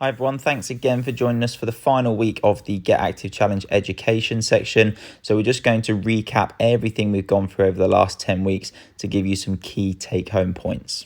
Hi everyone, thanks again for joining us for the final week of the Get Active Challenge education section. So we're just going to recap everything we've gone through over the last 10 weeks to give you some key take-home points.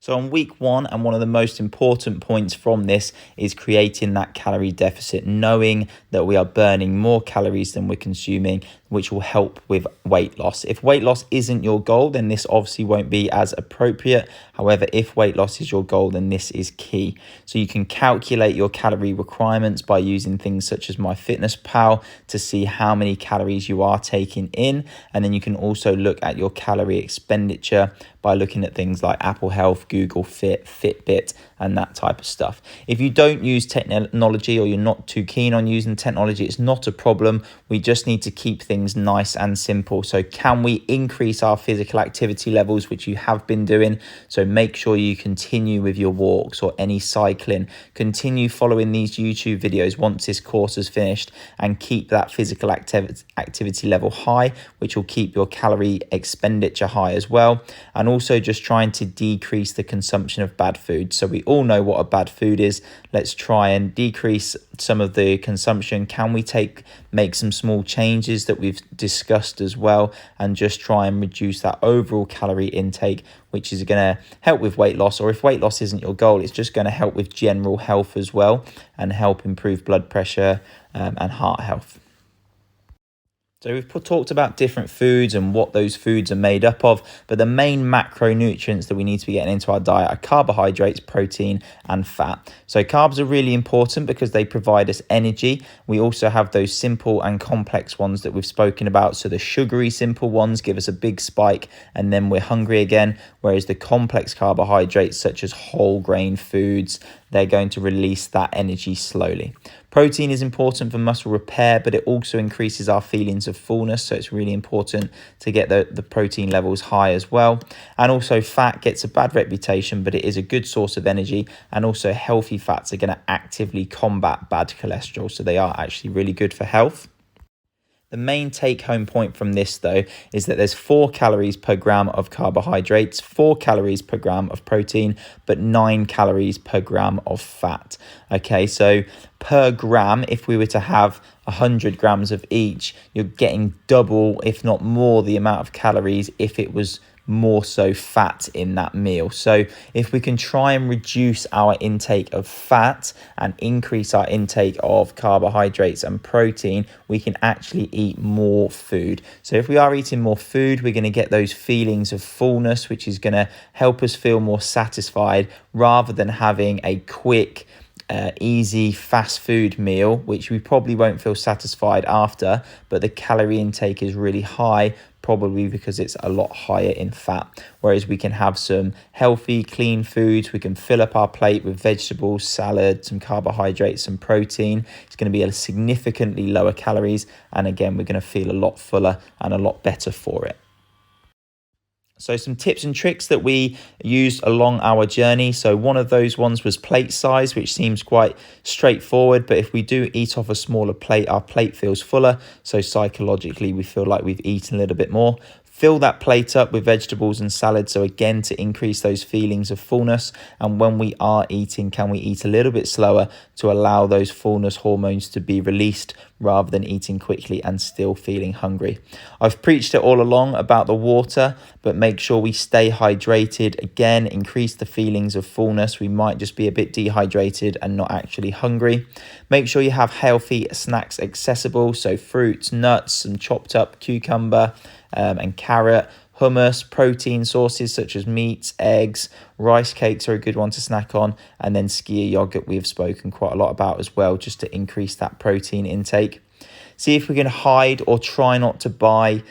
So on week one, and one of the most important points from this is creating that calorie deficit, knowing that we are burning more calories than we're consuming, which will help with weight loss. If weight loss isn't your goal, then this obviously won't be as appropriate. However, if weight loss is your goal, then this is key. So you can calculate your calorie requirements by using things such as MyFitnessPal to see how many calories you are taking in. And then you can also look at your calorie expenditure by looking at things like Apple Health, Google Fit, Fitbit, and that type of stuff. If you don't use technology or you're not too keen on using technology, it's not a problem. We just need to keep things nice and simple. So can we increase our physical activity levels, which you have been doing? So make sure you continue with your walks or any cycling. Continue following these YouTube videos once this course is finished and keep that physical activity level high, which will keep your calorie expenditure high as well. And also just trying to decrease the consumption of bad food. So we all know what a bad food is. Let's try and decrease some of the consumption. Can we make some small changes that we've discussed as well, and just try and reduce that overall calorie intake, which is going to help with weight loss. Or if weight loss isn't your goal, it's just going to help with general health as well and help improve blood pressure and heart health. So we've talked about different foods and what those foods are made up of, but the main macronutrients that we need to be getting into our diet are carbohydrates, protein, and fat. So carbs are really important because they provide us energy. We also have those simple and complex ones that we've spoken about. So the sugary simple ones give us a big spike and then we're hungry again, whereas the complex carbohydrates such as whole grain foods, they're going to release that energy slowly. Protein is important for muscle repair, but it also increases our feelings of fullness. So it's really important to get the protein levels high as well. And also fat gets a bad reputation, but it is a good source of energy. And also healthy fats are going to actively combat bad cholesterol. So they are actually really good for health. The main take-home point from this, though, is that there's 4 calories per gram of carbohydrates, 4 calories per gram of protein, but 9 calories per gram of fat. Okay, so per gram, if we were to have 100 grams of each, you're getting double, if not more, the amount of calories if it was more so fat in that meal. So if we can try and reduce our intake of fat and increase our intake of carbohydrates and protein, we can actually eat more food. So if we are eating more food, we're going to get those feelings of fullness, which is going to help us feel more satisfied rather than having a quick easy fast food meal, which we probably won't feel satisfied after, but the calorie intake is really high, probably because it's a lot higher in fat. Whereas we can have some healthy, clean foods. We can fill up our plate with vegetables, salad, some carbohydrates, some protein. It's going to be a significantly lower calories. And again, we're going to feel a lot fuller and a lot better for it. So some tips and tricks that we used along our journey. So one of those ones was plate size, which seems quite straightforward. But if we do eat off a smaller plate, our plate feels fuller. So psychologically, we feel like we've eaten a little bit more. Fill that plate up with vegetables and salad. So again, to increase those feelings of fullness. And when we are eating, can we eat a little bit slower to allow those fullness hormones to be released rather than eating quickly and still feeling hungry. I've preached it all along about the water, but make sure we stay hydrated. Again, increase the feelings of fullness. We might just be a bit dehydrated and not actually hungry. Make sure you have healthy snacks accessible. So fruits, nuts, some chopped up cucumber and carrot, hummus, protein sources such as meats, eggs, rice cakes are a good one to snack on, and then skyr yogurt we've spoken quite a lot about as well, just to increase that protein intake. See if we can hide or try not to buy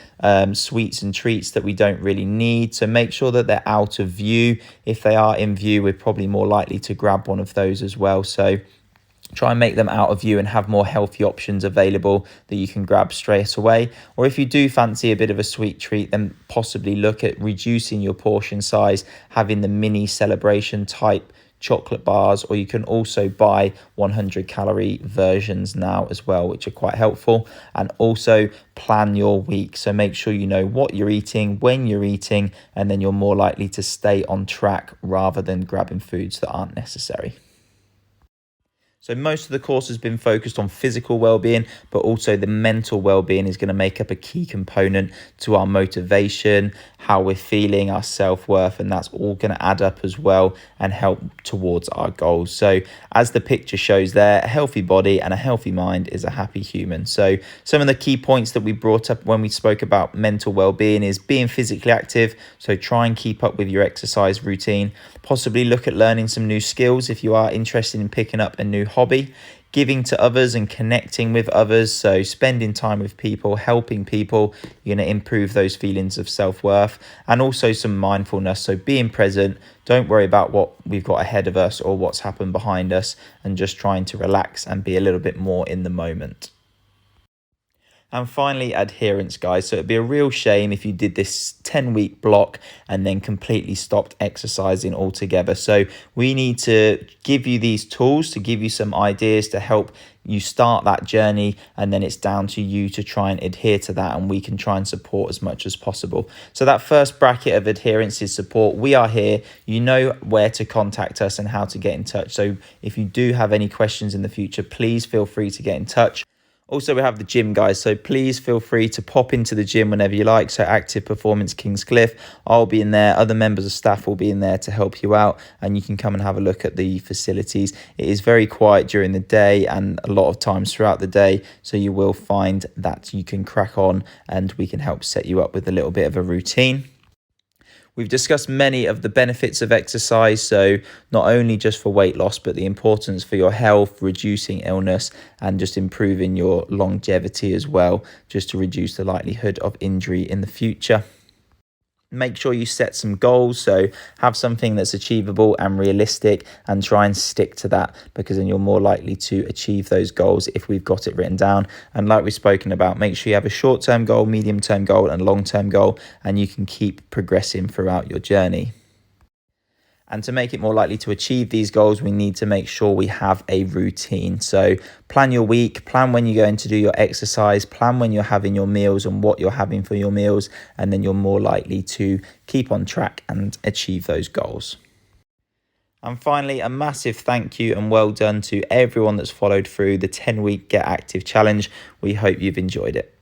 sweets and treats that we don't really need. So make sure that they're out of view. If they are in view, we're probably more likely to grab one of those as well. So try and make them out of view and have more healthy options available that you can grab straight away. Or if you do fancy a bit of a sweet treat, then possibly look at reducing your portion size, having the mini celebration type chocolate bars, or you can also buy 100 calorie versions now as well, which are quite helpful. And also plan your week. So make sure you know what you're eating, when you're eating, and then you're more likely to stay on track rather than grabbing foods that aren't necessary. So most of the course has been focused on physical well-being, but also the mental well-being is going to make up a key component to our motivation, how we're feeling, our self-worth, and that's all going to add up as well and help towards our goals. So as the picture shows there, a healthy body and a healthy mind is a happy human. So some of the key points that we brought up when we spoke about mental well-being is being physically active. So try and keep up with your exercise routine, possibly look at learning some new skills if you are interested in picking up a new hobby, giving to others and connecting with others. So spending time with people, helping people, you're going to improve those feelings of self-worth, and also some mindfulness. So being present, don't worry about what we've got ahead of us or what's happened behind us, and just trying to relax and be a little bit more in the moment. And finally, adherence, guys. So it'd be a real shame if you did this 10-week block and then completely stopped exercising altogether. So we need to give you these tools to give you some ideas to help you start that journey, and then it's down to you to try and adhere to that, and we can try and support as much as possible. So that first bracket of adherence is support. We are here. You know where to contact us and how to get in touch. So if you do have any questions in the future, please feel free to get in touch. Also, we have the gym, guys, so please feel free to pop into the gym whenever you like. So Active Performance Kingscliff, I'll be in there, other members of staff will be in there to help you out, and you can come and have a look at the facilities. It is very quiet during the day and a lot of times throughout the day, so you will find that you can crack on and we can help set you up with a little bit of a routine. We've discussed many of the benefits of exercise, so not only just for weight loss, but the importance for your health, reducing illness, and just improving your longevity as well, just to reduce the likelihood of injury in the future. Make sure you set some goals, so have something that's achievable and realistic, and try and stick to that, because then you're more likely to achieve those goals if we've got it written down. And like we've spoken about, make sure you have a short-term goal, medium-term goal, and long-term goal, and you can keep progressing throughout your journey. And to make it more likely to achieve these goals, we need to make sure we have a routine. So plan your week, plan when you're going to do your exercise, plan when you're having your meals and what you're having for your meals, and then you're more likely to keep on track and achieve those goals. And finally, a massive thank you and well done to everyone that's followed through the 10-week Get Active Challenge. We hope you've enjoyed it.